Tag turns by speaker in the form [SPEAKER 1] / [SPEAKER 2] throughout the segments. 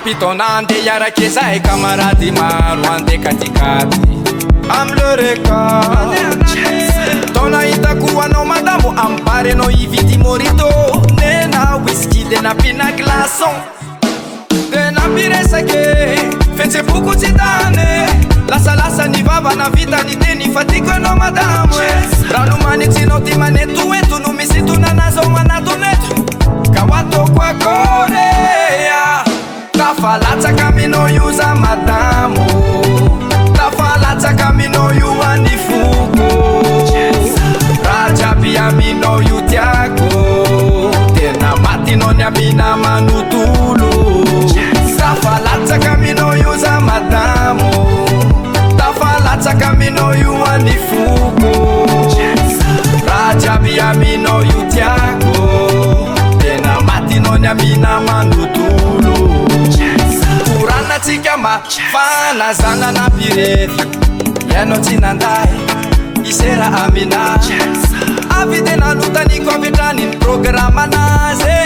[SPEAKER 1] Ifampitonande iaraky zahay camarady maro ande katikady amle record. Tona hitako anao madamo ampare anao ividy morito nena whisky de napina glaçon de nampiresake fetsepoko tsy tane lasalasa ny vava na vitany de ny fatiko anao madamo rano manitsinao ty maneto eto no misy tonanazao manatoneto ka hoatoko akorea tafalatsaka aminao io za madamo tafalatsaka aminao io anifoko raha jiaby aminao io tiako tena matinao ny amina manotolo tafalatsaka aminao io za madamo tafalatsaka aminao io anifoko raha jiaby aminao io tiako tena matinao ny amina manotolo koranatsika mafana zanana pirevy ianao tsy nanday isera amina avy de nanotaniko avetrany ny programanazy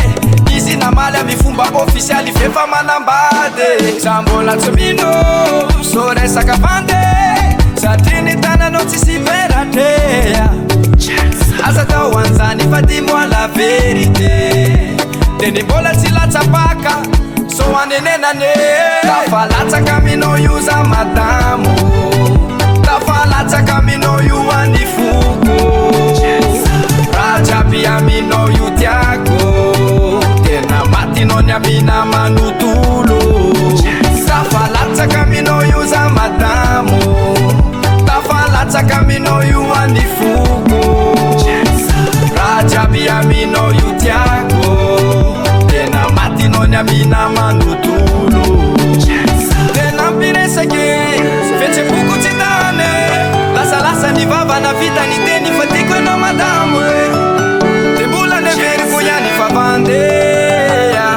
[SPEAKER 1] izy namaly amy fomba ofisialy fefa manambady za mbola tsy mino so resaka vande satria ny tananao tsy sy peratrea aza tao anjany fa ty moa la verité de ny mbola tsy latsapaka so anenenane tafalatsaka aminao io za madamo tafalatsaka aminao io anifoko raha jiaby aminao io tiako tena matinao ny amina manotolo tafalatsaka aminao io za madamo tafalatsaka aminao io anifoko raha jiaby aminao io tiako tena matinao ny amina manotolo tena mpiresake fetsepoko tsy tane lasalasa ny vava na vitany teny fatiko anao madamo de mbola neveriko ihany fa vandea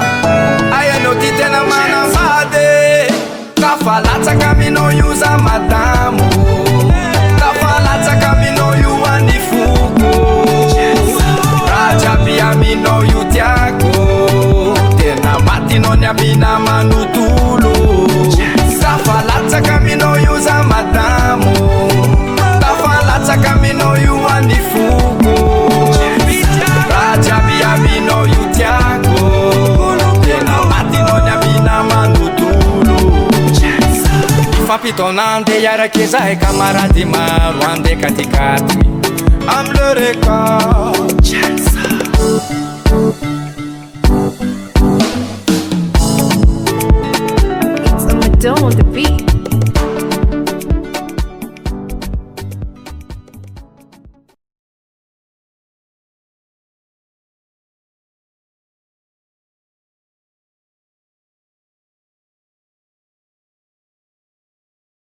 [SPEAKER 1] ay anao ty tena manambady tafalatsaka aminao io za madamo tafalatsaka aminao io anifoko raha jiaby aminao io tiako tena matinao ny amina manotolo tafalatsaka aminao io za madamo tafalatsaka aminao io anifoko raha jiaby aminao io tiako tena matinao ny amina manotolo ifampitonande iaraky zahay camarady maro ande katikady amle record.